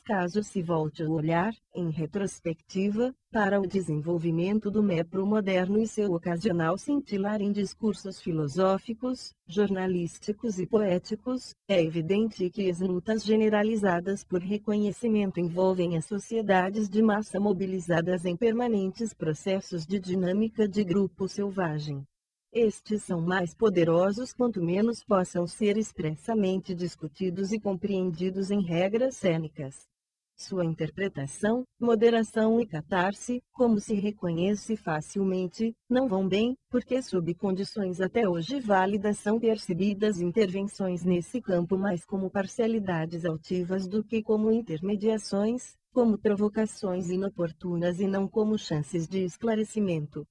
Caso se volte o olhar, em retrospectiva, para o desenvolvimento do MEPRO moderno e seu ocasional cintilar em discursos filosóficos, jornalísticos e poéticos, é evidente que as lutas generalizadas por reconhecimento envolvem as sociedades de massa mobilizadas em permanentes processos de dinâmica de grupo selvagem. Estes são mais poderosos quanto menos possam ser expressamente discutidos e compreendidos em regras cênicas. Sua interpretação, moderação e catarse, como se reconhece facilmente, não vão bem, porque sob condições até hoje válidas são percebidas intervenções nesse campo mais como parcialidades altivas do que como intermediações, como provocações inoportunas e não como chances de esclarecimento.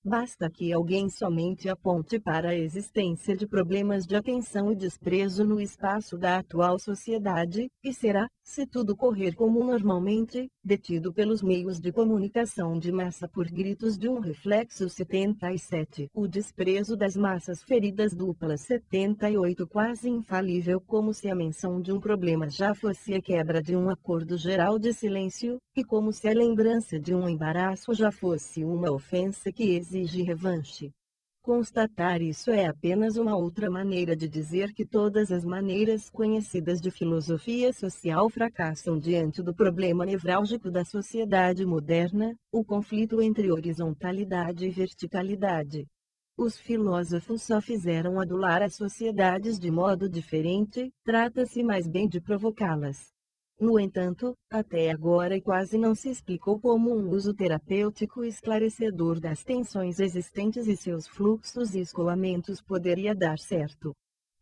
Basta que alguém somente aponte para a existência de problemas de atenção e desprezo no espaço da atual sociedade, e será, se tudo correr como normalmente, detido pelos meios de comunicação de massa por gritos de um reflexo 77. O desprezo das massas feridas dupla 78 quase infalível, como se a menção de um problema já fosse a quebra de um acordo geral de silêncio, e como se a lembrança de um embaraço já fosse uma ofensa que exige revanche. Constatar isso é apenas uma outra maneira de dizer que todas as maneiras conhecidas de filosofia social fracassam diante do problema nevrálgico da sociedade moderna, o conflito entre horizontalidade e verticalidade. Os filósofos só fizeram adular as sociedades de modo diferente, trata-se mais bem de provocá-las. No entanto, até agora quase não se explicou como um uso terapêutico esclarecedor das tensões existentes e seus fluxos e escoamentos poderia dar certo.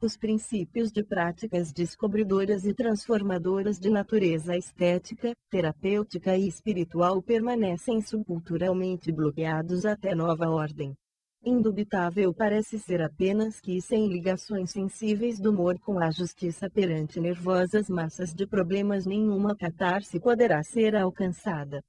Os princípios de práticas descobridoras e transformadoras de natureza estética, terapêutica e espiritual permanecem subculturalmente bloqueados até nova ordem. Indubitável parece ser apenas que sem ligações sensíveis do humor com a justiça perante nervosas massas de problemas nenhuma catarse poderá ser alcançada.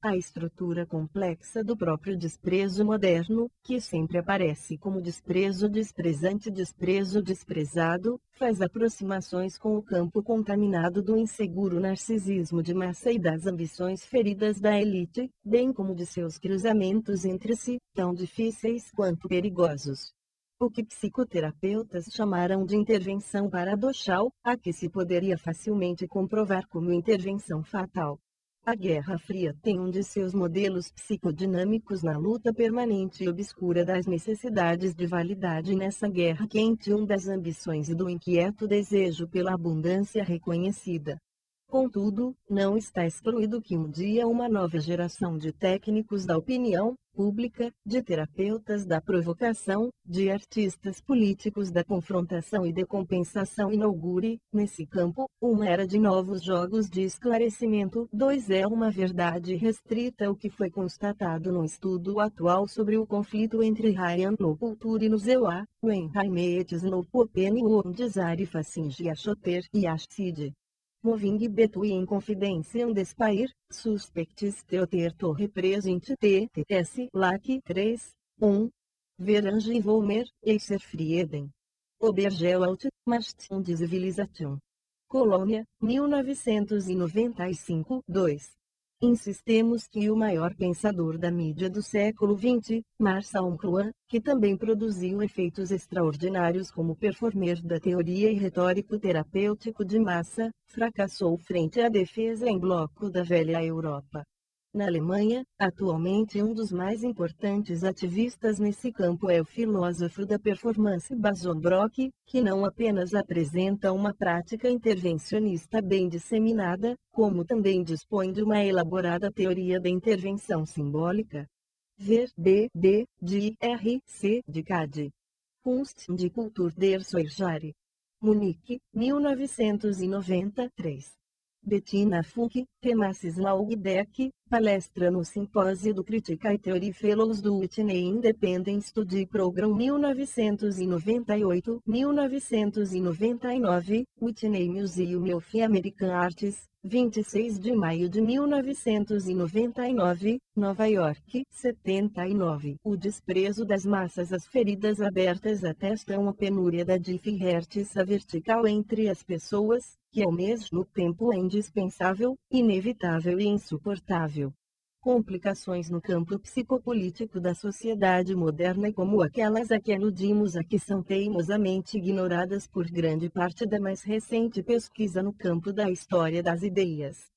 A estrutura complexa do próprio desprezo moderno, que sempre aparece como desprezo desprezante desprezo desprezado, faz aproximações com o campo contaminado do inseguro narcisismo de massa e das ambições feridas da elite, bem como de seus cruzamentos entre si, tão difíceis quanto perigosos. O que psicoterapeutas chamaram de intervenção paradoxal, a que se poderia facilmente comprovar como intervenção fatal. A Guerra Fria tem um de seus modelos psicodinâmicos na luta permanente e obscura das necessidades de validade nessa guerra quente, das ambições e do inquieto desejo pela abundância reconhecida. Contudo, não está excluído que um dia uma nova geração de técnicos da opinião pública, de terapeutas da provocação, de artistas políticos da confrontação e decompensação inaugure, nesse campo, uma era de novos jogos de esclarecimento. 2 É uma verdade restrita o que foi constatado no estudo atual sobre o conflito entre Ryan no Culture e no Zewa, Wenheimetes no Popeni Desire Facinge Achoter e Ashid. Moving between confidential despair, suspects teoter to represent TTS LAC 3, 1. Verange Volmer, Eiser Frieden. Obergewalt, Mastin Civilization. Colônia, 1995, 2. Insistemos que o maior pensador da mídia do século XX, Marcel McLuhan, que também produziu efeitos extraordinários como performer da teoria e retórico terapêutico de massa, fracassou frente à defesa em bloco da velha Europa. Na Alemanha, atualmente um dos mais importantes ativistas nesse campo é o filósofo da performance Bason Brock, que não apenas apresenta uma prática intervencionista bem disseminada, como também dispõe de uma elaborada teoria da intervenção simbólica. Ver B.D. de R.C. de Cade. Kunst de Kultur der Soirjahre. Munique, 1993. Bettina Funk, Temassis Laugdeck, palestra no Simpósio do Critical Theory Fellows do Whitney Independent Study Program 1998-1999, Whitney Museum of American Arts, 26 de maio de 1999, Nova York, 79. O desprezo das massas. As feridas abertas atestam a penúria da diferença vertical entre as pessoas, que ao mesmo tempo é indispensável, inevitável e insuportável. Complicações no campo psicopolítico da sociedade moderna como aquelas a que aludimos aqui são teimosamente ignoradas por grande parte da mais recente pesquisa no campo da história das ideias.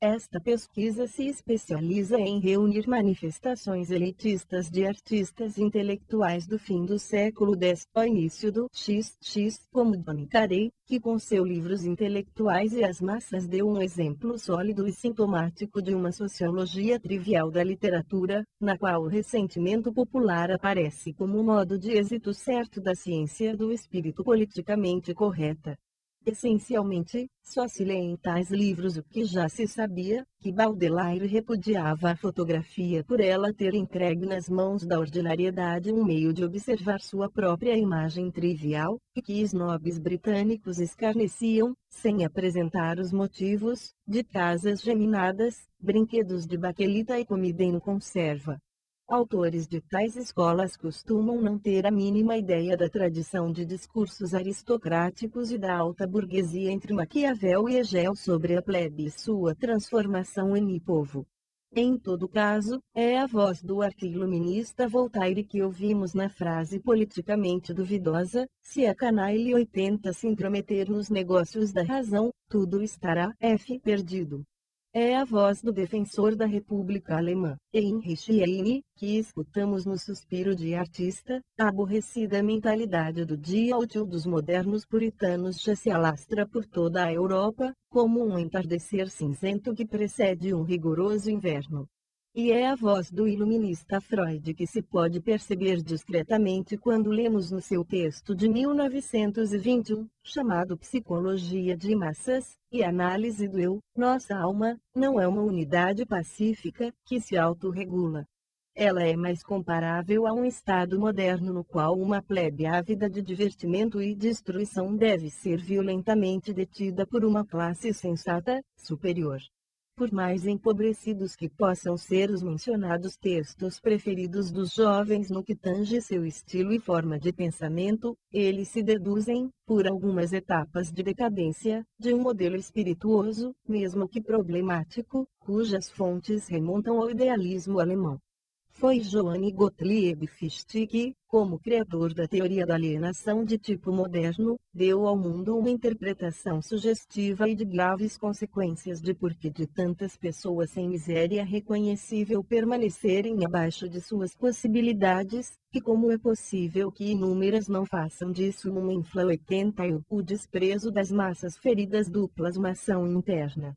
Esta pesquisa se especializa em reunir manifestações elitistas de artistas intelectuais do fim do século X ao início do XX, como Johnny Carey, que com seus livros intelectuais e as massas deu um exemplo sólido e sintomático de uma sociologia trivial da literatura, na qual o ressentimento popular aparece como um modo de êxito certo da ciência do espírito politicamente correta. Essencialmente, só se lê em tais livros o que já se sabia, que Baudelaire repudiava a fotografia por ela ter entregue nas mãos da ordinariedade um meio de observar sua própria imagem trivial, e que snobs britânicos escarneciam, sem apresentar os motivos, de casas geminadas, brinquedos de baquelita e comida em conserva. Autores de tais escolas costumam não ter a mínima ideia da tradição de discursos aristocráticos e da alta burguesia entre Maquiavel e Hegel sobre a plebe e sua transformação em povo. Em todo caso, é a voz do arqui-iluminista Voltaire que ouvimos na frase politicamente duvidosa: se a canalha 80 se intrometer nos negócios da razão, tudo estará perdido. É a voz do defensor da República Alemã, Heinrich Heine, que escutamos no suspiro de artista. A aborrecida mentalidade do dia útil dos modernos puritanos já se alastra por toda a Europa, como um entardecer cinzento que precede um rigoroso inverno. E é a voz do iluminista Freud que se pode perceber discretamente quando lemos no seu texto de 1921, chamado Psicologia de Massas, e Análise do Eu. Nossa alma não é uma unidade pacífica, que se autorregula. Ela é mais comparável a um estado moderno no qual uma plebe ávida de divertimento e destruição deve ser violentamente detida por uma classe sensata, superior. Por mais empobrecidos que possam ser os mencionados textos preferidos dos jovens no que tange seu estilo e forma de pensamento, eles se deduzem, por algumas etapas de decadência, de um modelo espirituoso, mesmo que problemático, cujas fontes remontam ao idealismo alemão. Foi Johann Gottlieb Fichte que, como criador da teoria da alienação de tipo moderno, deu ao mundo uma interpretação sugestiva e de graves consequências de por que de tantas pessoas sem miséria reconhecível permanecerem abaixo de suas possibilidades, e como é possível que inúmeras não façam disso uma infla 80 e o desprezo das massas feridas do plasmação interna.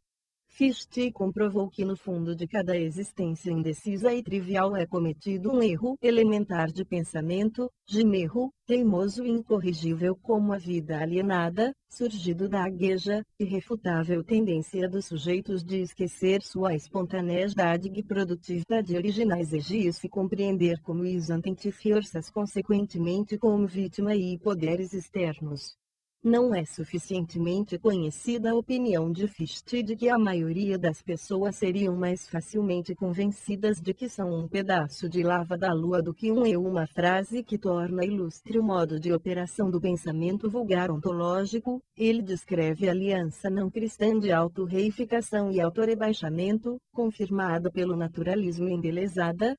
Fichte comprovou que no fundo de cada existência indecisa e trivial é cometido um erro elementar de pensamento, erro, teimoso e incorrigível como a vida alienada, surgido da agueja, irrefutável tendência dos sujeitos de esquecer sua espontaneidade e produtividade original exigir-se compreender como isentente forças consequentemente como vítima e poderes externos. Não é suficientemente conhecida a opinião de Fichte de que a maioria das pessoas seriam mais facilmente convencidas de que são um pedaço de lava da lua do que uma frase que torna ilustre o modo de operação do pensamento vulgar ontológico. Ele descreve a aliança não cristã de autorreificação e autorebaixamento, confirmada pelo naturalismo embelezada,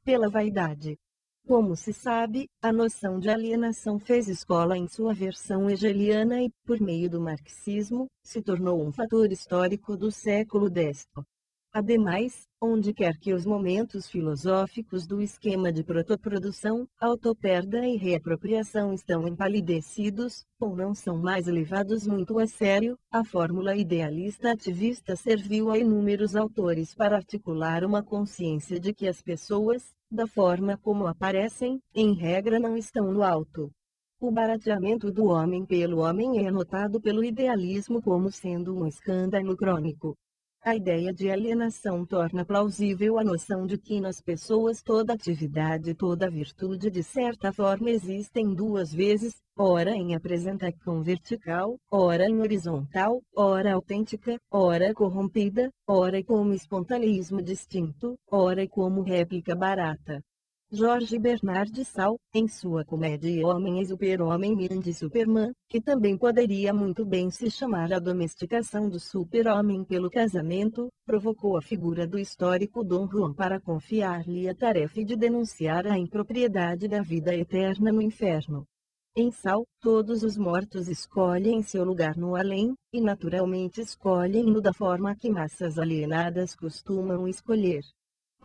pela vaidade. Como se sabe, a noção de alienação fez escola em sua versão hegeliana e, por meio do marxismo, se tornou um fator histórico do século X. Ademais, onde quer que os momentos filosóficos do esquema de protoprodução, autoperda e reapropriação estão empalidecidos, ou não são mais levados muito a sério, a fórmula idealista ativista serviu a inúmeros autores para articular uma consciência de que as pessoas, da forma como aparecem, em regra não estão no alto. O barateamento do homem pelo homem é notado pelo idealismo como sendo um escândalo crônico. A ideia de alienação torna plausível a noção de que nas pessoas toda atividade e toda virtude de certa forma existem duas vezes, ora em apresentação vertical, ora em horizontal, ora autêntica, ora corrompida, ora como espontaneísmo distinto, ora como réplica barata. Jorge Bernard Shaw, em sua comédia Homem e Super-Homem e Superman, que também poderia muito bem se chamar A Domesticação do Super-Homem pelo Casamento, provocou a figura do histórico Dom Juan para confiar-lhe a tarefa de denunciar a impropriedade da vida eterna no inferno. Em Shaw, todos os mortos escolhem seu lugar no além, e naturalmente escolhem-no da forma que massas alienadas costumam escolher.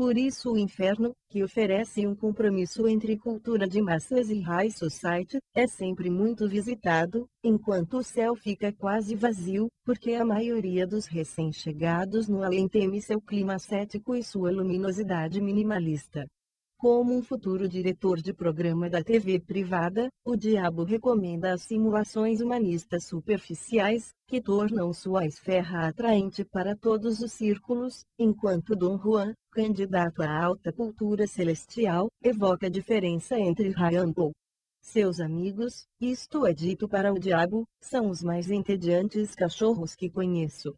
Por isso o inferno, que oferece um compromisso entre cultura de massas e high society, é sempre muito visitado, enquanto o céu fica quase vazio, porque a maioria dos recém-chegados no além teme seu clima cético e sua luminosidade minimalista. Como um futuro diretor de programa da TV privada, o diabo recomenda as simulações humanistas superficiais, que tornam sua esfera atraente para todos os círculos, enquanto Dom Juan, candidato à alta cultura celestial, evoca a diferença entre Ryan Paul. Seus amigos, isto é dito para o diabo, são os mais entediantes cachorros que conheço.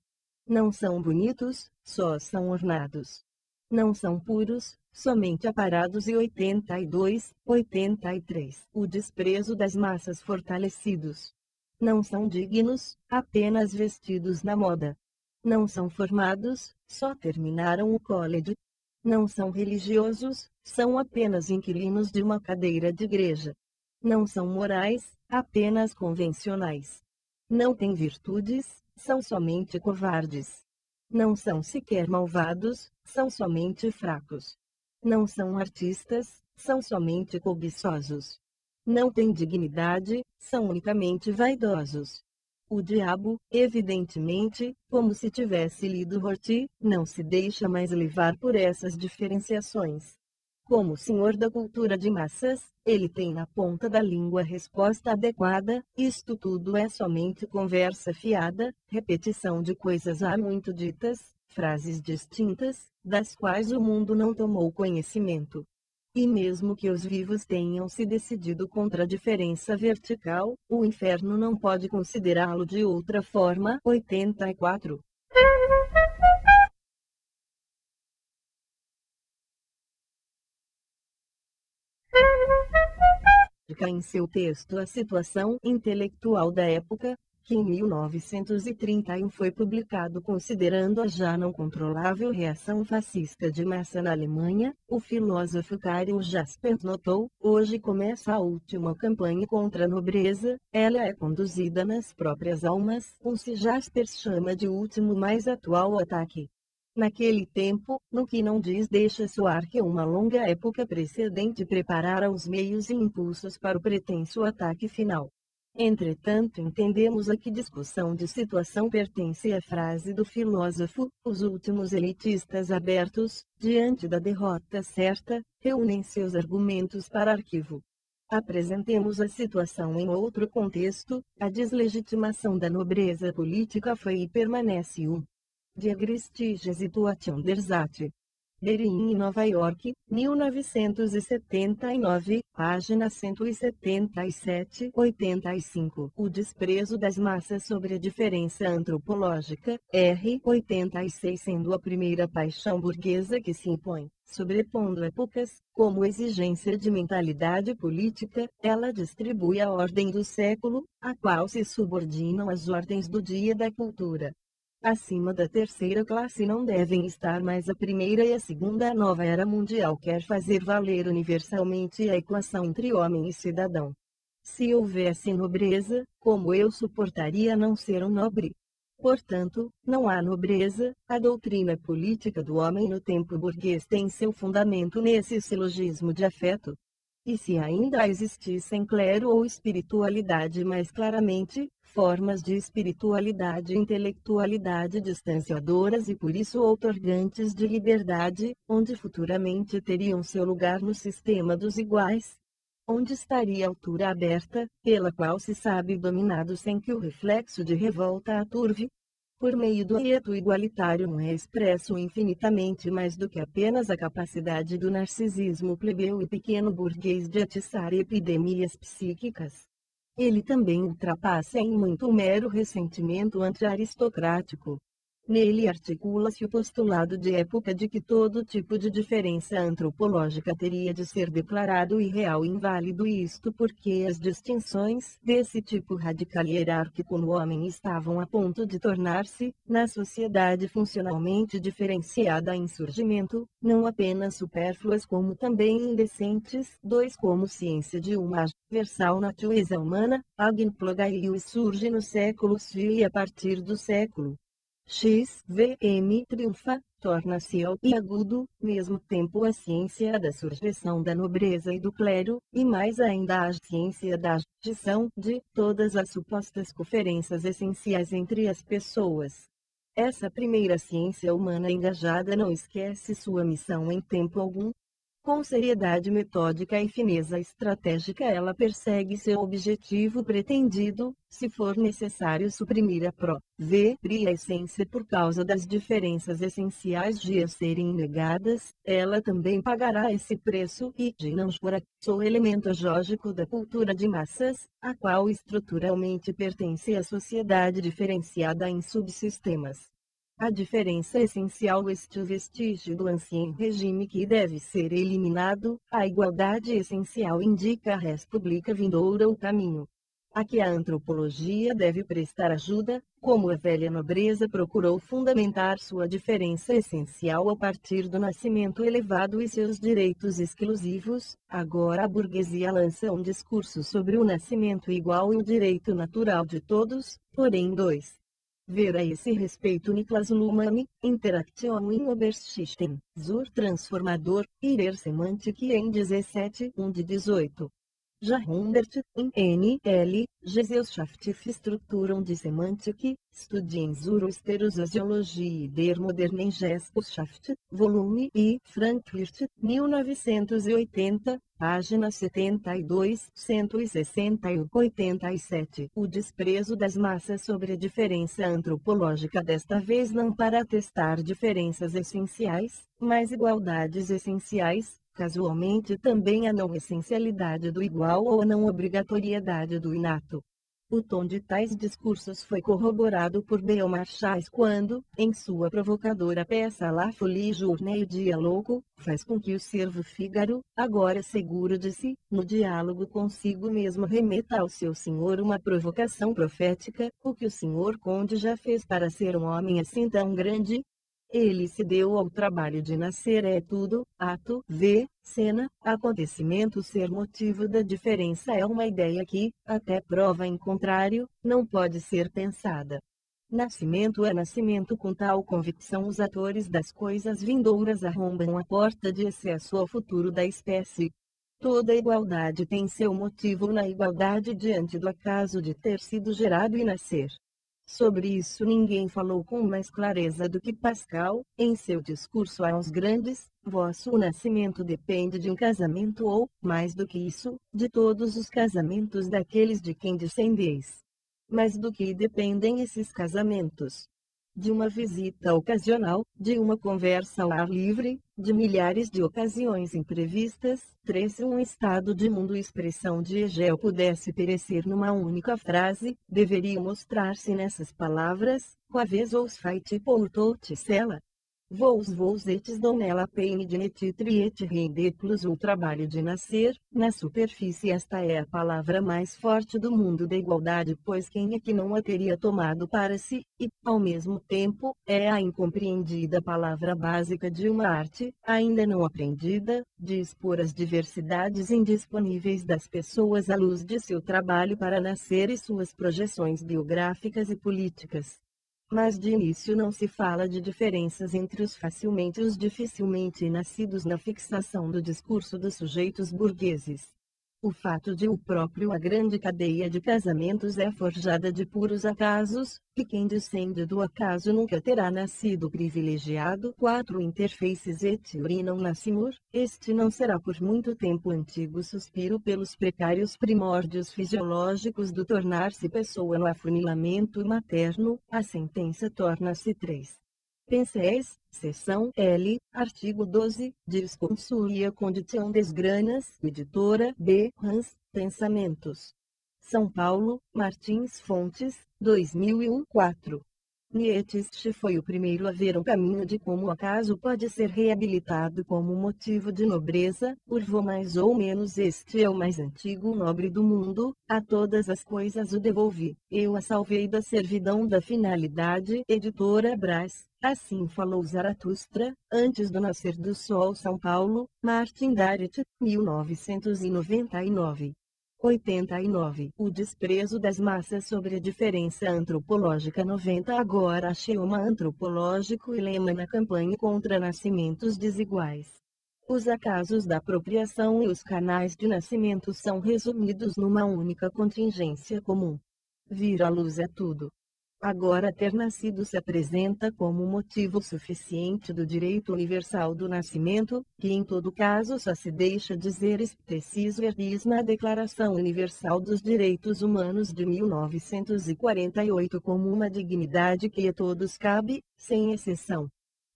Não são bonitos, só são ornados. Não são puros, somente aparados e 82, 83. O desprezo das massas fortalecidos. Não são dignos, apenas vestidos na moda. Não são formados, só terminaram o college. Não são religiosos, são apenas inquilinos de uma cadeira de igreja. Não são morais, apenas convencionais. Não têm virtudes, são somente covardes. Não são sequer malvados, são somente fracos. Não são artistas, são somente cobiçosos. Não têm dignidade, são unicamente vaidosos. O diabo, evidentemente, como se tivesse lido Rorty, não se deixa mais levar por essas diferenciações. Como senhor da cultura de massas, ele tem na ponta da língua a resposta adequada: isto tudo é somente conversa fiada, repetição de coisas há muito ditas, frases distintas, das quais o mundo não tomou conhecimento. E mesmo que os vivos tenham se decidido contra a diferença vertical, o inferno não pode considerá-lo de outra forma. 84. Em seu texto A Situação Intelectual da Época, que em 1931 foi publicado considerando a já não controlável reação fascista de massa na Alemanha, o filósofo Karl Jaspers notou: hoje começa a última campanha contra a nobreza, ela é conduzida nas próprias almas, um se Jaspers chama de último mais atual ataque. Naquele tempo, no que não diz deixa soar que uma longa época precedente preparara os meios e impulsos para o pretenso ataque final. Entretanto, entendemos a que discussão de situação pertence a frase do filósofo: os últimos elitistas abertos, diante da derrota certa, reúnem seus argumentos para arquivo. Apresentemos a situação em outro contexto: a deslegitimação da nobreza política foi e permanece um Die Geschichtssituation der Sache. Berlin, Nova York, 1979, página 177-85. O desprezo das massas sobre a diferença antropológica, R. 86, sendo a primeira paixão burguesa que se impõe, sobrepondo épocas, como exigência de mentalidade política, ela distribui a ordem do século, a qual se subordinam as ordens do dia da cultura. Acima da terceira classe não devem estar mais a primeira e a segunda. A nova era mundial quer fazer valer universalmente a equação entre homem e cidadão. Se houvesse nobreza, como eu suportaria não ser um nobre? Portanto, não há nobreza. A doutrina política do homem no tempo burguês tem seu fundamento nesse silogismo de afeto. E se ainda existissem clero ou espiritualidade mais claramente, formas de espiritualidade e intelectualidade distanciadoras e por isso outorgantes de liberdade, onde futuramente teriam seu lugar no sistema dos iguais? Onde estaria a altura aberta, pela qual se sabe dominado sem que o reflexo de revolta a turve? Por meio do hieto igualitário não é expresso infinitamente mais do que apenas a capacidade do narcisismo plebeu e pequeno burguês de atiçar epidemias psíquicas. Ele também ultrapassa em muito o mero ressentimento anti-aristocrático. Nele articula-se o postulado de época de que todo tipo de diferença antropológica teria de ser declarado irreal e inválido, isto porque as distinções desse tipo radical e hierárquico no homem estavam a ponto de tornar-se, na sociedade funcionalmente diferenciada em surgimento, não apenas supérfluas como também indecentes. 2. Como ciência de uma versal natureza humana, Agnplogaius surge no século XV e a partir do século XVM triunfa, torna-se alto e agudo, mesmo tempo a ciência da surreição da nobreza e do clero, e mais ainda a ciência da adição de todas as supostas conferências essenciais entre as pessoas. Essa primeira ciência humana engajada não esquece sua missão em tempo algum. Com seriedade metódica e fineza estratégica ela persegue seu objetivo pretendido, se for necessário suprimir a própria essência por causa das diferenças essenciais de a serem negadas, ela também pagará esse preço e de não sou elemento lógico da cultura de massas, a qual estruturalmente pertence à sociedade diferenciada em subsistemas. A diferença essencial este vestígio do ancien regime que deve ser eliminado, a igualdade essencial indica a república vindoura o caminho a que a antropologia deve prestar ajuda, como a velha nobreza procurou fundamentar sua diferença essencial a partir do nascimento elevado e seus direitos exclusivos, agora a burguesia lança um discurso sobre o nascimento igual e o direito natural de todos, porém 2. Ver a esse respeito Niklas Luhmann, Interaction in Oberschichten, zur Transformador, Ihrer Semantik em 17, 1 de 18. Jahrhundert, in N.L., Gesellschaftliche Strukturen die Semantik, Studien zur Österosociologie der modernen Gesellschaft, volume I, Frankfurt, 1980, página 72, 161, 87. O desprezo das massas sobre a diferença antropológica desta vez não para atestar diferenças essenciais, mas igualdades essenciais, casualmente também a não essencialidade do igual ou a não obrigatoriedade do inato. O tom de tais discursos foi corroborado por Beaumarchais quando, em sua provocadora peça La Folie Journée Dialogo, faz com que o servo Fígaro, agora seguro de si, no diálogo consigo mesmo remeta ao seu senhor uma provocação profética, o que o senhor conde já fez para ser um homem assim tão grande? Ele se deu ao trabalho de nascer é tudo, ato, cena, acontecimento ser motivo da diferença é uma ideia que, até prova em contrário, não pode ser pensada. Nascimento é nascimento com tal convicção os atores das coisas vindouras arrombam a porta de acesso ao futuro da espécie. Toda igualdade tem seu motivo na igualdade diante do acaso de ter sido gerado e nascer. Sobre isso ninguém falou com mais clareza do que Pascal, em seu discurso aos grandes, vosso nascimento depende de um casamento ou, mais do que isso, de todos os casamentos daqueles de quem descendeis. Mas do que dependem esses casamentos? De uma visita ocasional, de uma conversa ao ar livre, de milhares de ocasiões imprevistas. 3. Se um estado de mundo expressão de Hegel pudesse perecer numa única frase, deveria mostrar-se nessas palavras, quaves os fait pour toute cela. Vos etes donella peine de netitri et rende plus o trabalho de nascer, na superfície esta é a palavra mais forte do mundo da igualdade pois quem é que não a teria tomado para si, e, ao mesmo tempo, é a incompreendida palavra básica de uma arte, ainda não aprendida, de expor as diversidades indisponíveis das pessoas à luz de seu trabalho para nascer e suas projeções biográficas e políticas. Mas de início não se fala de diferenças entre os facilmente e os dificilmente nascidos na fixação do discurso dos sujeitos burgueses. O fato de o próprio a grande cadeia de casamentos é forjada de puros acasos, que quem descende do acaso nunca terá nascido privilegiado. 4. Interfaces et urinam nascimur, este não será por muito tempo antigo suspiro pelos precários primórdios fisiológicos do tornar-se pessoa no afunilamento materno, a sentença torna-se 3. Penseis, seção L, artigo 12, Disconsulia Condition des Granas, editora B. Hans, Pensamentos. São Paulo, Martins Fontes, 2001, 4. Nietzsche foi o primeiro a ver um caminho de como o acaso pode ser reabilitado como motivo de nobreza. Urvo mais ou menos este é o mais antigo nobre do mundo, a todas as coisas o devolvi, eu a salvei da servidão da finalidade. Editora Brás. Assim falou Zaratustra, antes do nascer do sol. São Paulo, Martin Garrett, 1999. 89. O desprezo das massas sobre a diferença antropológica. 90. Agora axioma antropológico e lema na campanha contra nascimentos desiguais. Os acasos da apropriação e os canais de nascimento são resumidos numa única contingência comum. Vir à luz é tudo. Agora ter nascido se apresenta como motivo suficiente do direito universal do nascimento, que em todo caso só se deixa dizer species verbis na Declaração Universal dos Direitos Humanos de 1948 como uma dignidade que a todos cabe, sem exceção.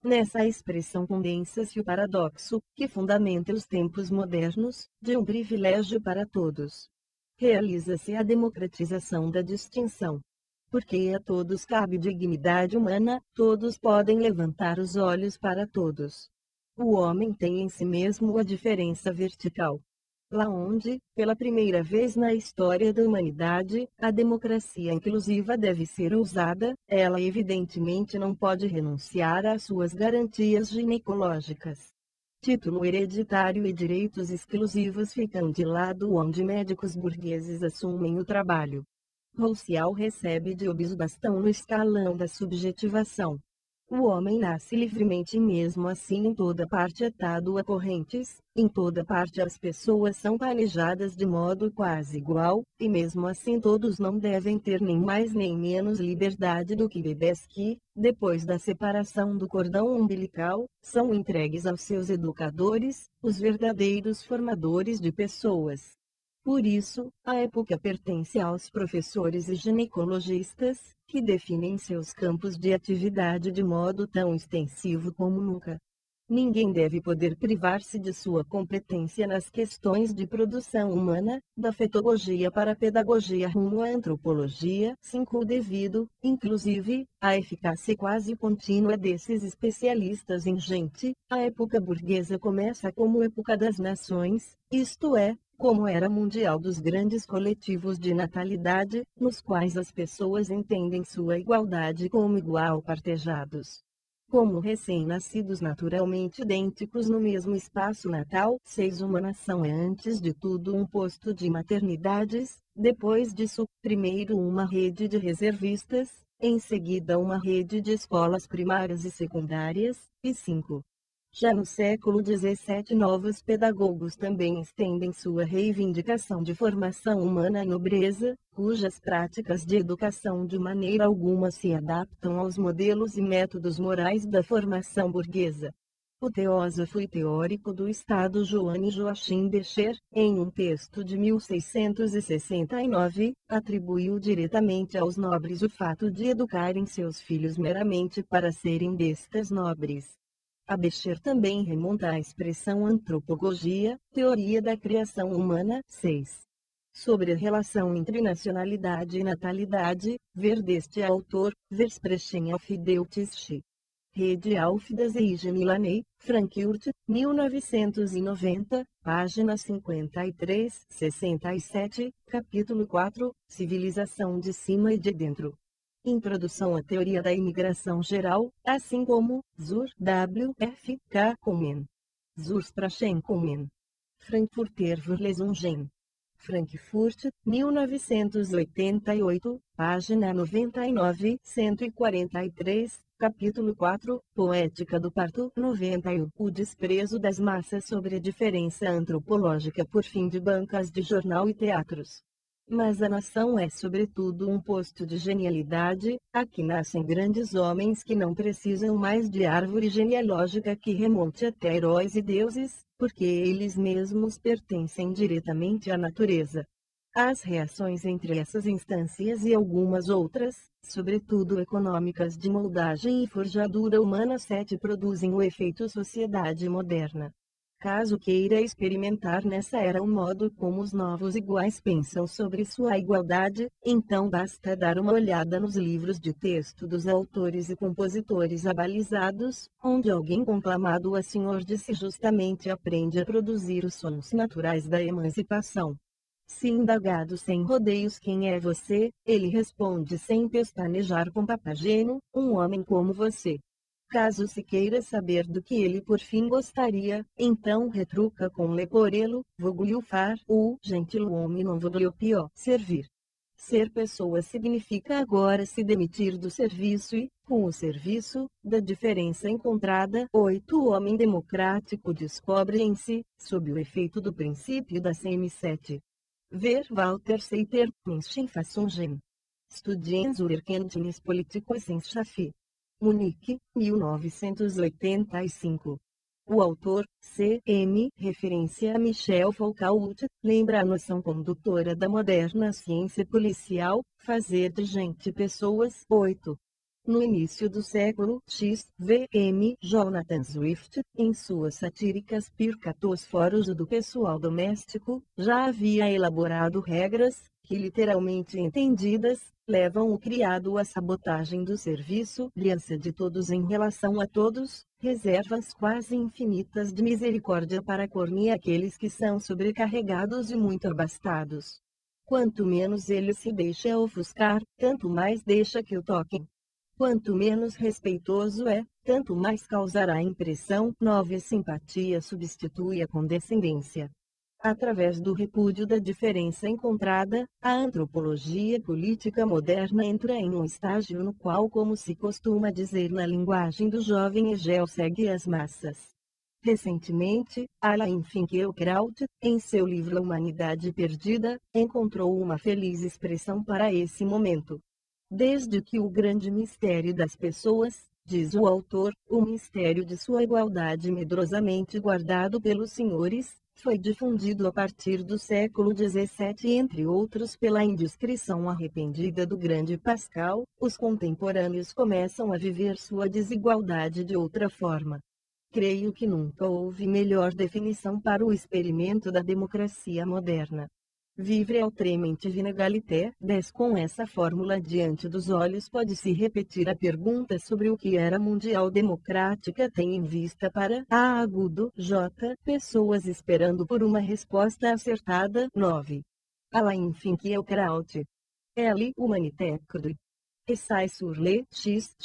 Nessa expressão condensa-se o paradoxo, que fundamenta os tempos modernos, de um privilégio para todos. Realiza-se a democratização da distinção. Porque a todos cabe dignidade humana, todos podem levantar os olhos para todos. O homem tem em si mesmo a diferença vertical. Lá onde, pela primeira vez na história da humanidade, a democracia inclusiva deve ser usada, ela evidentemente não pode renunciar às suas garantias ginecológicas. Título hereditário e direitos exclusivos ficam de lado onde médicos burgueses assumem o trabalho. Rousseau recebe de Hobbes o bastão no escalão da subjetivação. O homem nasce livremente e mesmo assim em toda parte atado a correntes, em toda parte as pessoas são planejadas de modo quase igual, e mesmo assim todos não devem ter nem mais nem menos liberdade do que bebês que, depois da separação do cordão umbilical, são entregues aos seus educadores, os verdadeiros formadores de pessoas. Por isso, a época pertence aos professores e ginecologistas, que definem seus campos de atividade de modo tão extensivo como nunca. Ninguém deve poder privar-se de sua competência nas questões de produção humana, da fetologia para a pedagogia rumo à antropologia. 5. Devido, inclusive, à eficácia quase contínua desses especialistas em gente, a época burguesa começa como época das nações, isto é, como era mundial dos grandes coletivos de natalidade, nos quais as pessoas entendem sua igualdade como igual partejados. Como recém-nascidos naturalmente idênticos no mesmo espaço natal. 6. Uma nação é antes de tudo um posto de maternidades, depois disso, primeiro uma rede de reservistas, em seguida uma rede de escolas primárias e secundárias, e 5. Já no século XVII novos pedagogos também estendem sua reivindicação de formação humana e nobreza, cujas práticas de educação de maneira alguma se adaptam aos modelos e métodos morais da formação burguesa. O teósofo e teórico do Estado Johann Joachim Becher, em um texto de 1669, atribuiu diretamente aos nobres o fato de educarem seus filhos meramente para serem bestas nobres. A Becher também remonta à expressão antropogogia, teoria da criação humana. 6. Sobre a relação entre nacionalidade e natalidade, ver deste autor, Versprechen auf Deutsche. Rede Alfdas Eigen Laney, Frankfurt, 1990, página 53, 67, capítulo 4, Civilização de cima e de dentro. Introdução à teoria da imigração geral, assim como zur W. F. K. Komen. Zursprachen Komen. Frankfurter Verlesungen. Frankfurt, 1988, página 99, 143, capítulo 4, Poética do Parto. 91. O desprezo das massas sobre a diferença antropológica por fim de bancas de jornal e teatros. Mas a nação é sobretudo um posto de genialidade, aqui nascem grandes homens que não precisam mais de árvore genealógica que remonte até heróis e deuses, porque eles mesmos pertencem diretamente à natureza. As reações entre essas instâncias e algumas outras, sobretudo econômicas de moldagem e forjadura humana. 7. Produzem o efeito sociedade moderna. Caso queira experimentar nessa era o modo como os novos iguais pensam sobre sua igualdade, então basta dar uma olhada nos livros de texto dos autores e compositores abalizados, onde alguém conclamado a senhor disse justamente aprende a produzir os sons naturais da emancipação. Se indagado sem rodeios quem é você, ele responde sem pestanejar com Papageno, um homem como você. Caso se queira saber do que ele por fim gostaria, então retruca com leporelo, voglio far, o gentilhomem non voglio più servir. Ser pessoa significa agora se demitir do serviço e, com o serviço, da diferença encontrada, 8 o homem democrático descobre em si, sob o efeito do princípio da CM7. Ver Walter Seiter, Menschenfassungen. Studien zur Erkenntnis Politikwissenschaft. Munique, 1985. O autor, C.M., referência a Michel Foucault, lembra a noção condutora da moderna ciência policial, fazer de gente pessoas. 8. No início do século X, V.M. Jonathan Swift, em suas satíricas Pircatos Foros do pessoal doméstico, já havia elaborado regras, que literalmente entendidas, levam o criado à sabotagem do serviço, aliança de todos em relação a todos, reservas quase infinitas de misericórdia para cornir aqueles que são sobrecarregados e muito abastados. Quanto menos ele se deixa ofuscar, tanto mais deixa que o toquem. Quanto menos respeitoso é, tanto mais causará impressão. 9. Simpatia substitui a condescendência. Através do repúdio da diferença encontrada, a antropologia política moderna entra em um estágio no qual, como se costuma dizer na linguagem do jovem Hegel, segue as massas. Recentemente, Alain Finkielkraut, em seu livro A Humanidade Perdida, encontrou uma feliz expressão para esse momento. Desde que o grande mistério das pessoas, diz o autor, o mistério de sua igualdade medrosamente guardado pelos senhores, foi difundido a partir do século XVII entre outros pela indiscrição arrependida do grande Pascal, os contemporâneos começam a viver sua desigualdade de outra forma. Creio que nunca houve melhor definição para o experimento da democracia moderna. Vivre autrement vinegalité. 10. Com essa fórmula diante dos olhos pode-se repetir a pergunta sobre o que era mundial democrática tem em vista para A agudo J pessoas esperando por uma resposta acertada. 9. Alain Finkielkraut. L. Humanité crue. Essai sur le XX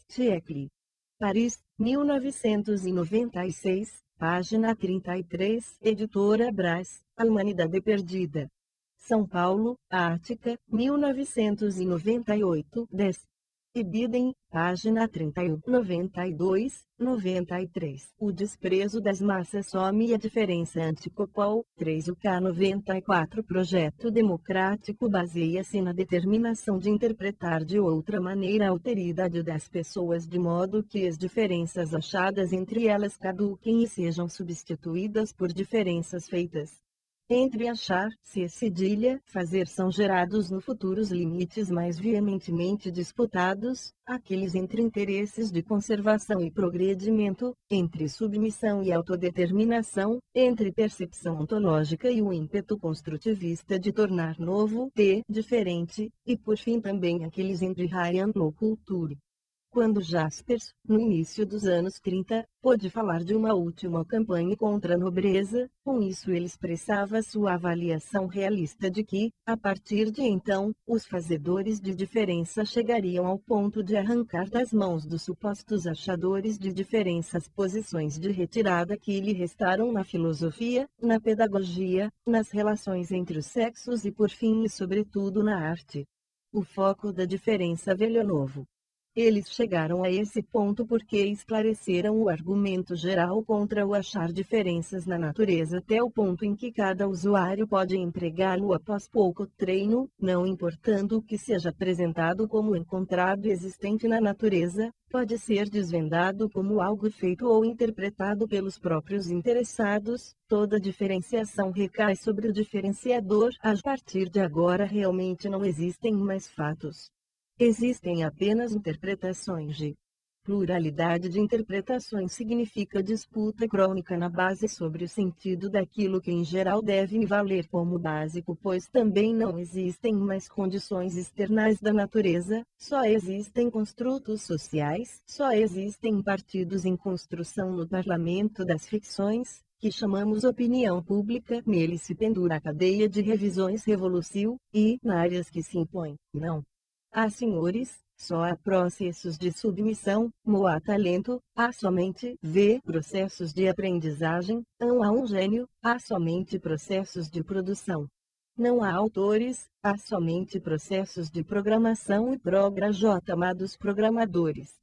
siècle. Paris, 1996, página 33, editora Brás, A Humanidade Perdida. São Paulo, Ática, 1998, 10. E Biden, página 31, 92, 93. O desprezo das massas some e a diferença anticopol. 3. O K94 projeto democrático baseia-se na determinação de interpretar de outra maneira a alteridade das pessoas de modo que as diferenças achadas entre elas caduquem e sejam substituídas por diferenças feitas. Entre achar-se e cedilha, fazer são gerados no futuro os limites mais veementemente disputados, aqueles entre interesses de conservação e progredimento, entre submissão e autodeterminação, entre percepção ontológica e o ímpeto construtivista de tornar novo, diferente, e por fim também aqueles entre Ryan e cultura. Quando Jaspers, no início dos anos 30, pôde falar de uma última campanha contra a nobreza, com isso ele expressava sua avaliação realista de que, a partir de então, os fazedores de diferença chegariam ao ponto de arrancar das mãos dos supostos achadores de diferenças posições de retirada que lhe restaram na filosofia, na pedagogia, nas relações entre os sexos e por fim e sobretudo na arte. O foco da diferença velho novo. Eles chegaram a esse ponto porque esclareceram o argumento geral contra o achar diferenças na natureza até o ponto em que cada usuário pode empregá-lo após pouco treino, não importando o que seja apresentado como encontrado existente na natureza, pode ser desvendado como algo feito ou interpretado pelos próprios interessados, toda diferenciação recai sobre o diferenciador. A partir de agora realmente não existem mais fatos. Existem apenas interpretações de Pluralidade de interpretações significa disputa crônica na base sobre o sentido daquilo que em geral deve valer como básico, pois também não existem mais condições externais da natureza, só existem construtos sociais, só existem partidos em construção no parlamento das ficções, que chamamos opinião pública, nele se pendura a cadeia de revisões revolucio, e, na áreas que se impõem, não há senhores, só há processos de submissão, não há talento, há somente processos de aprendizagem, não há um gênio, há somente processos de produção. Não há autores, há somente processos de programação e amados programadores.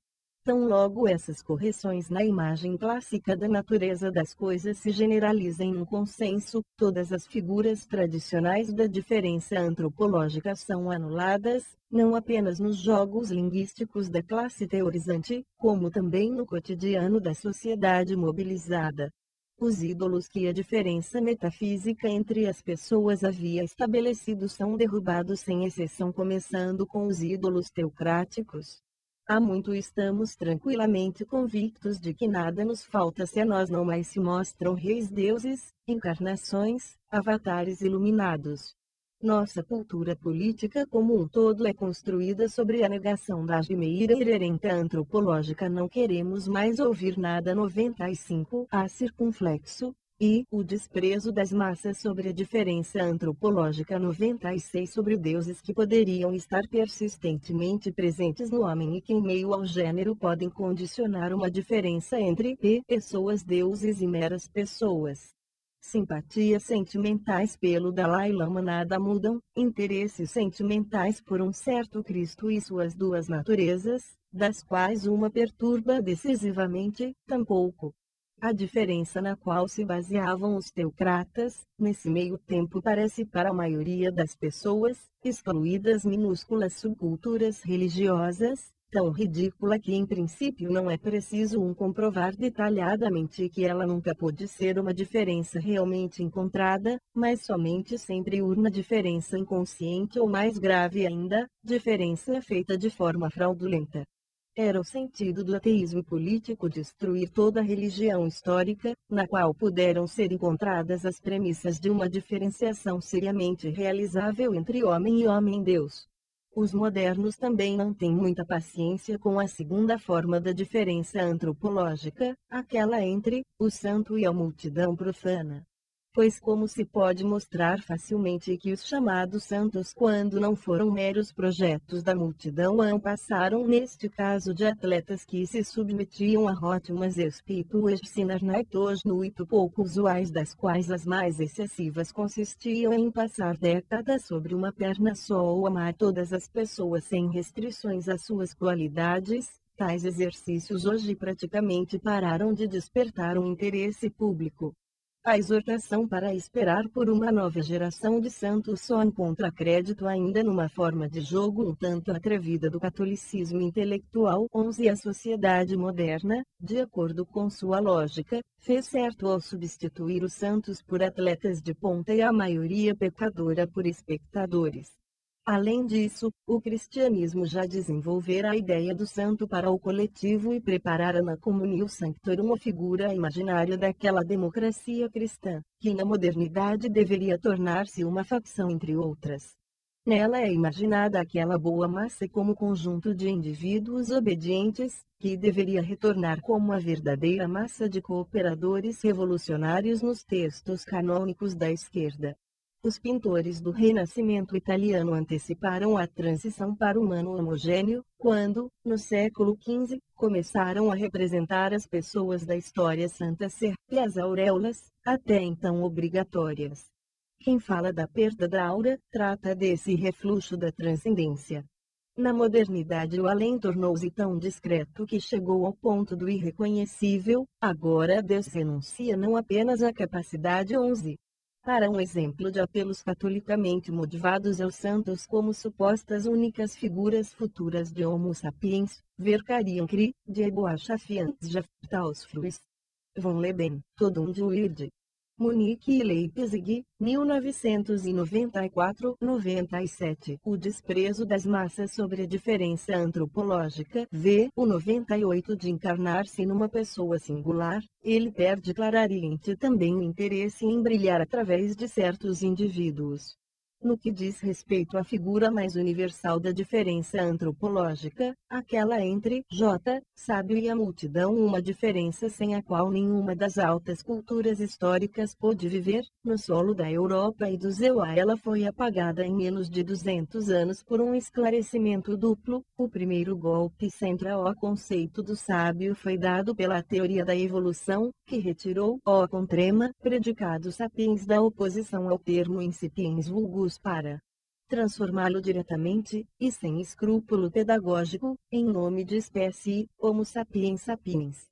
Tão logo essas correções na imagem clássica da natureza das coisas se generalizem num consenso, todas as figuras tradicionais da diferença antropológica são anuladas, não apenas nos jogos linguísticos da classe teorizante, como também no cotidiano da sociedade mobilizada. Os ídolos que a diferença metafísica entre as pessoas havia estabelecido são derrubados sem exceção, começando com os ídolos teocráticos. Há muito estamos tranquilamente convictos de que nada nos falta se a nós não mais se mostram reis deuses, encarnações, avatares iluminados. Nossa cultura política como um todo é construída sobre a negação da primeira inerente antropológica. Não queremos mais ouvir nada 95 a circunflexo, e o desprezo das massas sobre a diferença antropológica 96 sobre deuses que poderiam estar persistentemente presentes no homem e que em meio ao gênero podem condicionar uma diferença entre pessoas, deuses e meras pessoas. Simpatias sentimentais pelo Dalai Lama nada mudam, interesses sentimentais por um certo Cristo e suas duas naturezas, das quais uma perturba decisivamente, tampouco. A diferença na qual se baseavam os teocratas, nesse meio tempo parece para a maioria das pessoas, excluídas minúsculas subculturas religiosas, tão ridícula que em princípio não é preciso comprovar detalhadamente que ela nunca pôde ser uma diferença realmente encontrada, mas somente sempre uma diferença inconsciente ou mais grave ainda, diferença feita de forma fraudulenta. Era o sentido do ateísmo político destruir toda a religião histórica, na qual puderam ser encontradas as premissas de uma diferenciação seriamente realizável entre homem e homem-deus. Os modernos também não têm muita paciência com a segunda forma da diferença antropológica, aquela entre o santo e a multidão profana. Pois como se pode mostrar facilmente que os chamados santos, quando não foram meros projetos da multidão, passaram neste caso de atletas que se submetiam a rótulas espítuas sinarnaitos muito pouco usuais, das quais as mais excessivas consistiam em passar décadas sobre uma perna só ou amar todas as pessoas sem restrições às suas qualidades. Tais exercícios hoje praticamente pararam de despertar um interesse público. A exortação para esperar por uma nova geração de santos só encontra crédito ainda numa forma de jogo um tanto atrevida do catolicismo intelectual. 11 A sociedade moderna, de acordo com sua lógica, fez certo ao substituir os santos por atletas de ponta e a maioria pecadora por espectadores. Além disso, o cristianismo já desenvolvera a ideia do santo para o coletivo e preparara na comunio sanctorum a figura imaginária daquela democracia cristã, que na modernidade deveria tornar-se uma facção entre outras. Nela é imaginada aquela boa massa como conjunto de indivíduos obedientes, que deveria retornar como a verdadeira massa de cooperadores revolucionários nos textos canônicos da esquerda. Os pintores do Renascimento italiano anteciparam a transição para o humano homogêneo, quando, no século XV, começaram a representar as pessoas da história santa ser, e as auréolas, até então obrigatórias. Quem fala da perda da aura, trata desse refluxo da transcendência. Na modernidade o além tornou-se tão discreto que chegou ao ponto do irreconhecível. Agora Deus renuncia não apenas à capacidade 11. Para um exemplo de apelos catolicamente motivados aos santos como supostas únicas figuras futuras de Homo sapiens, vercariam cri, de Eboachafians jaftaus fruis. Von Leben, todo um de Weird. Munique e Leipzig, 1994-97. O desprezo das massas sobre a diferença antropológica. V. O 98 de encarnar-se numa pessoa singular, ele perde claramente também o interesse em brilhar através de certos indivíduos. No que diz respeito à figura mais universal da diferença antropológica, aquela entre J, sábio e a multidão, uma diferença sem a qual nenhuma das altas culturas históricas pôde viver, no solo da Europa e do Zewa ela foi apagada em menos de 200 anos por um esclarecimento duplo. O primeiro golpe central ao conceito do sábio foi dado pela teoria da evolução, que retirou o contrema, predicado sapiens da oposição ao termo incipiens vulgus para transformá-lo diretamente, e sem escrúpulo pedagógico, em nome de espécie, Homo sapiens sapiens.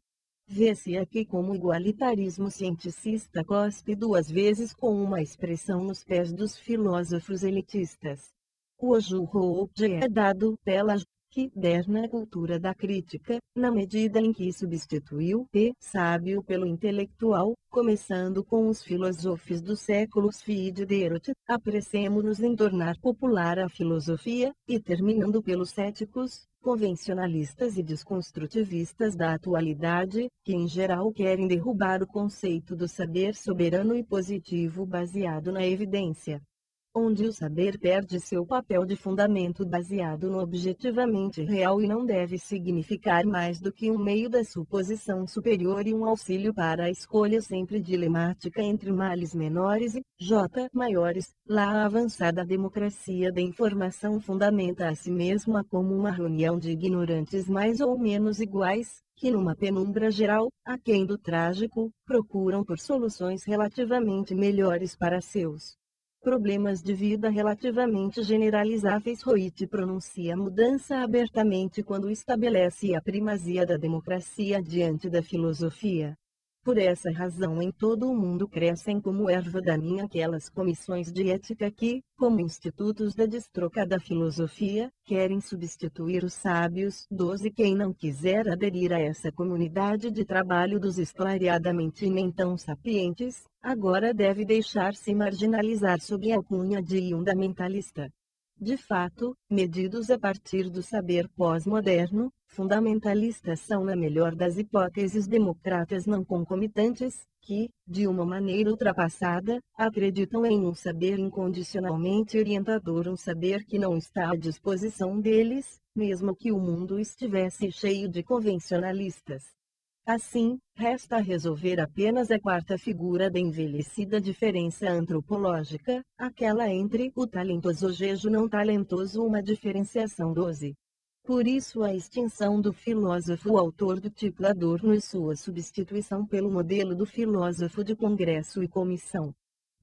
Vê-se aqui como o igualitarismo cienticista cospe duas vezes com uma expressão nos pés dos filósofos elitistas. O Ojuhoje é dado pela que der na cultura da crítica, na medida em que substituiu o sábio pelo intelectual, começando com os filósofos dos séculos Fididerot, apressemo-nos em tornar popular a filosofia, e terminando pelos céticos, convencionalistas e desconstrutivistas da atualidade, que em geral querem derrubar o conceito do saber soberano e positivo baseado na evidência, onde o saber perde seu papel de fundamento baseado no objetivamente real e não deve significar mais do que um meio da suposição superior e um auxílio para a escolha sempre dilemática entre males menores e J maiores. A avançada democracia da informação fundamenta a si mesma como uma reunião de ignorantes mais ou menos iguais, que numa penumbra geral, aquém do trágico, procuram por soluções relativamente melhores para seus problemas de vida relativamente generalizáveis. Reut pronuncia a mudança abertamente quando estabelece a primazia da democracia diante da filosofia. Por essa razão em todo o mundo crescem como erva daninha aquelas comissões de ética que, como institutos da destrocada filosofia, querem substituir os sábios. 12. Quem não quiser aderir a essa comunidade de trabalho dos esclareadamente nem tão sapientes, agora deve deixar-se marginalizar sob a alcunha de fundamentalista. De fato, medidos a partir do saber pós-moderno, fundamentalistas são na melhor das hipóteses democratas não concomitantes, que, de uma maneira ultrapassada, acreditam em um saber incondicionalmente orientador, um saber que não está à disposição deles, mesmo que o mundo estivesse cheio de convencionalistas. Assim, resta resolver apenas a quarta figura da envelhecida diferença antropológica, aquela entre o talentoso e o não talentoso, uma diferenciação 12. Por isso a extinção do filósofo autor do tipo Adorno e sua substituição pelo modelo do filósofo de congresso e comissão.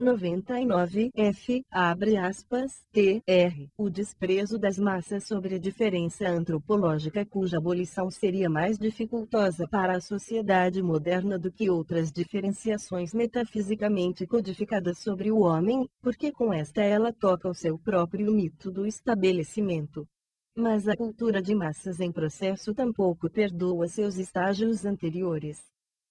99 F. Abre aspas, Tr. O desprezo das massas sobre a diferença antropológica cuja abolição seria mais dificultosa para a sociedade moderna do que outras diferenciações metafisicamente codificadas sobre o homem, porque com esta ela toca o seu próprio mito do estabelecimento. Mas a cultura de massas em processo tampouco perdoa seus estágios anteriores.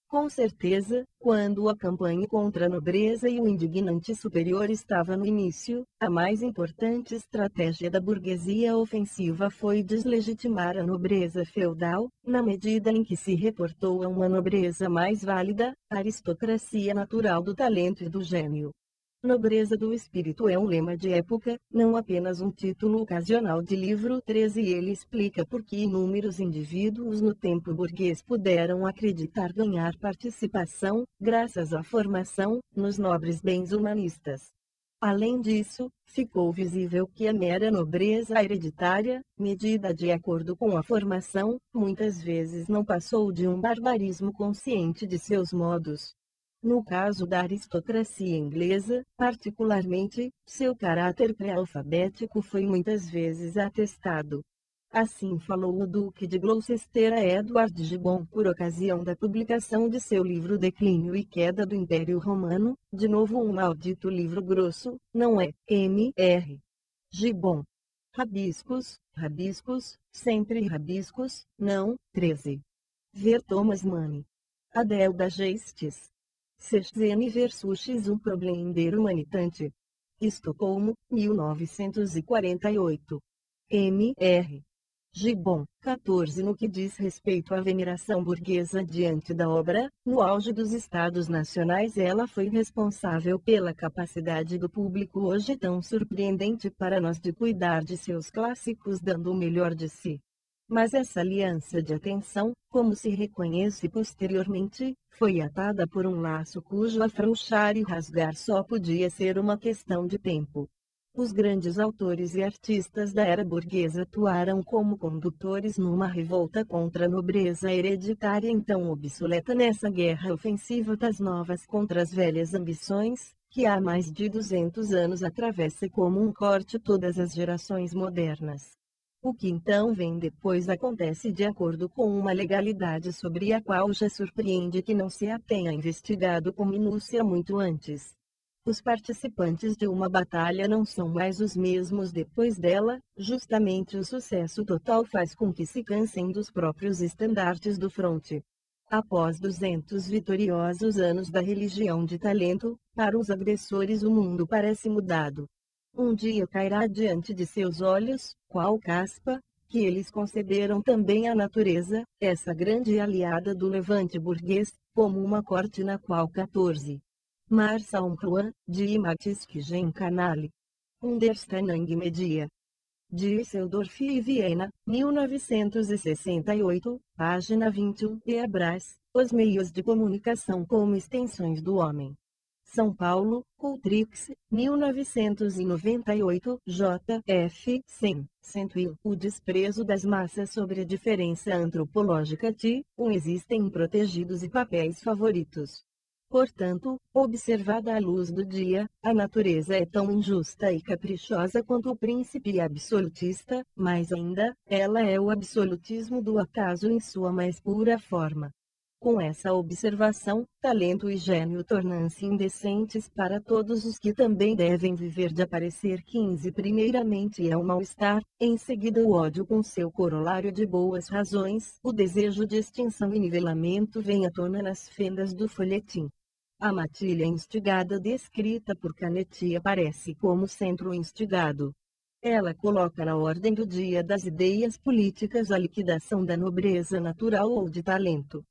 Com certeza, quando a campanha contra a nobreza e o indignante superior estava no início, a mais importante estratégia da burguesia ofensiva foi deslegitimar a nobreza feudal, na medida em que se reportou a uma nobreza mais válida, a aristocracia natural do talento e do gênio. Nobreza do espírito é um lema de época, não apenas um título ocasional de livro 13. Ele explica por que inúmeros indivíduos no tempo burguês puderam acreditar ganhar participação, graças à formação, nos nobres bens humanistas. Além disso, ficou visível que a mera nobreza hereditária, medida de acordo com a formação, muitas vezes não passou de um barbarismo consciente de seus modos. No caso da aristocracia inglesa, particularmente, seu caráter pré-alfabético foi muitas vezes atestado. Assim falou o Duque de Gloucester a Edward Gibbon por ocasião da publicação de seu livro Declínio e Queda do Império Romano, de novo um maldito livro grosso, não é? M.R. Gibbon. Rabiscos, rabiscos, sempre rabiscos, não. 13. Ver Thomas Mann. Adelda Gestes. CXN versus X um problema humanitante. Estocolmo, 1948. M.R. Gibbon, 14. No que diz respeito à veneração burguesa diante da obra, no auge dos Estados Nacionais ela foi responsável pela capacidade do público hoje tão surpreendente para nós de cuidar de seus clássicos dando o melhor de si. Mas essa aliança de atenção, como se reconhece posteriormente, foi atada por um laço cujo afrouxar e rasgar só podia ser uma questão de tempo. Os grandes autores e artistas da era burguesa atuaram como condutores numa revolta contra a nobreza hereditária então obsoleta nessa guerra ofensiva das novas contra as velhas ambições, que há mais de 200 anos atravessa como um corte todas as gerações modernas. O que então vem depois acontece de acordo com uma legalidade sobre a qual já surpreende que não se a tenha investigado com minúcia muito antes. Os participantes de uma batalha não são mais os mesmos depois dela, justamente o sucesso total faz com que se cansem dos próprios estandartes do fronte. Após 200 vitoriosos anos da religião de talento, para os agressores o mundo parece mudado. Um dia cairá diante de seus olhos, qual caspa, que eles concederam também à natureza, essa grande aliada do levante burguês, como uma corte na qual 14. Marçal Juan, de Imatisquigen Canale. Understanding Media. Düsseldorf e Viena, 1968, página 21. Ebras, os meios de comunicação como extensões do homem. São Paulo, Cultrix, 1998, J.F. 100, o desprezo das massas sobre a diferença antropológica existem protegidos e papéis favoritos. Portanto, observada à luz do dia, a natureza é tão injusta e caprichosa quanto o príncipe absolutista, mais ainda, ela é o absolutismo do acaso em sua mais pura forma. Com essa observação, talento e gênio tornam-se indecentes para todos os que também devem viver de aparecer. 15. Primeiramente é o mal-estar, em seguida o ódio com seu corolário de boas razões, o desejo de extinção e nivelamento vem à tona nas fendas do folhetim. A matilha instigada descrita por Canetti aparece como centro instigado. Ela coloca na ordem do dia das ideias políticas a liquidação da nobreza natural ou de talento.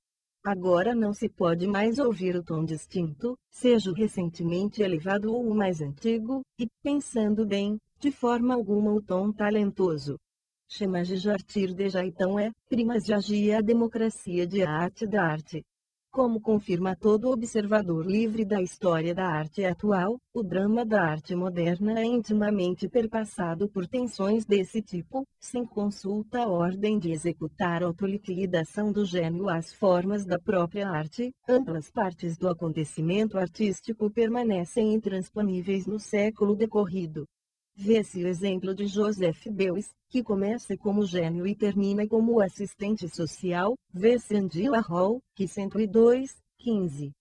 Agora não se pode mais ouvir o tom distinto, seja o recentemente elevado ou o mais antigo, e, pensando bem, de forma alguma o tom talentoso. Chemas de jartir de jaitão primas de agia a democracia de arte da arte. Como confirma todo observador livre da história da arte atual, o drama da arte moderna é intimamente perpassado por tensões desse tipo, sem consulta à ordem de executar a autoliquidação do gênio às formas da própria arte, amplas partes do acontecimento artístico permanecem intransponíveis no século decorrido. Vê-se o exemplo de Joseph Beuys, que começa como gênio e termina como assistente social, vê-se Andy Warhol, que 102, 15.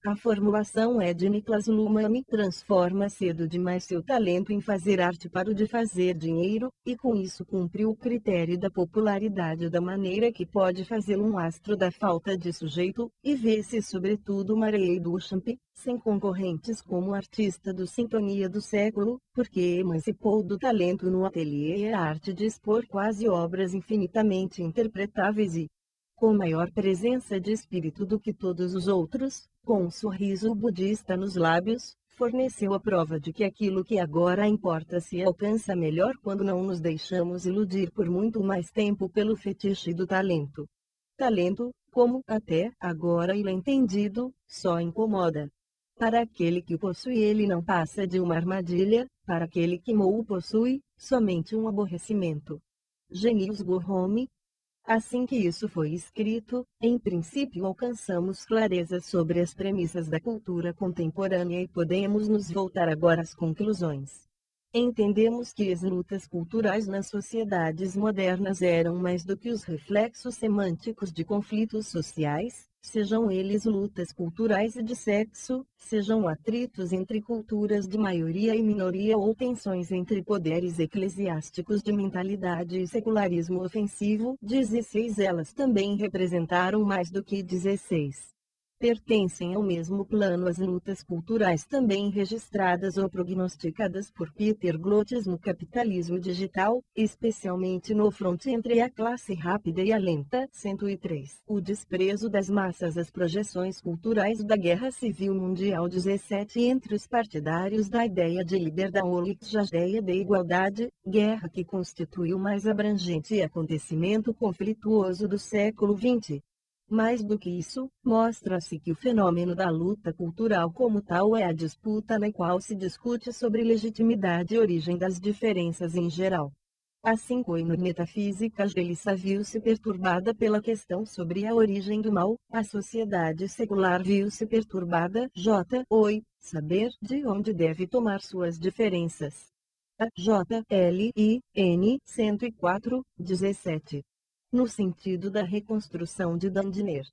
A formulação é de Niklas Luhmann transforma cedo demais seu talento em fazer arte para o de fazer dinheiro, e com isso cumpre o critério da popularidade da maneira que pode fazê-lo um astro da falta de sujeito, e vê-se sobretudo Marey Duchamp, sem concorrentes como artista do sintonia do século, porque emancipou do talento no ateliê a arte de expor quase obras infinitamente interpretáveis e, com maior presença de espírito do que todos os outros, com um sorriso budista nos lábios, forneceu a prova de que aquilo que agora importa se alcança melhor quando não nos deixamos iludir por muito mais tempo pelo fetiche do talento. Talento, como até agora ele é entendido, só incomoda. Para aquele que o possui ele não passa de uma armadilha, para aquele que o possui, somente um aborrecimento. Genius Gurhome. Assim que isso foi escrito, em princípio alcançamos clareza sobre as premissas da cultura contemporânea e podemos nos voltar agora às conclusões. Entendemos que as lutas culturais nas sociedades modernas eram mais do que os reflexos semânticos de conflitos sociais, sejam eles lutas culturais e de sexo, sejam atritos entre culturas de maioria e minoria ou tensões entre poderes eclesiásticos de mentalidade e secularismo ofensivo. 16 Elas também representaram mais do que 16. Pertencem ao mesmo plano as lutas culturais também registradas ou prognosticadas por Peter Glottis no Capitalismo Digital, especialmente no fronte entre a classe rápida e a lenta. 103. O desprezo das massas às projeções culturais da Guerra Civil Mundial. 17. Entre os partidários da ideia de liberdade ou a ideia de igualdade, guerra que constitui o mais abrangente acontecimento conflituoso do século XX. Mais do que isso, mostra-se que o fenômeno da luta cultural como tal é a disputa na qual se discute sobre legitimidade e origem das diferenças em geral. Assim como na metafísica Gelissa viu-se perturbada pela questão sobre a origem do mal, a sociedade secular viu-se perturbada oi, saber de onde deve tomar suas diferenças. A J. L. I. N. 104, 17. No sentido da reconstrução de Dandiner.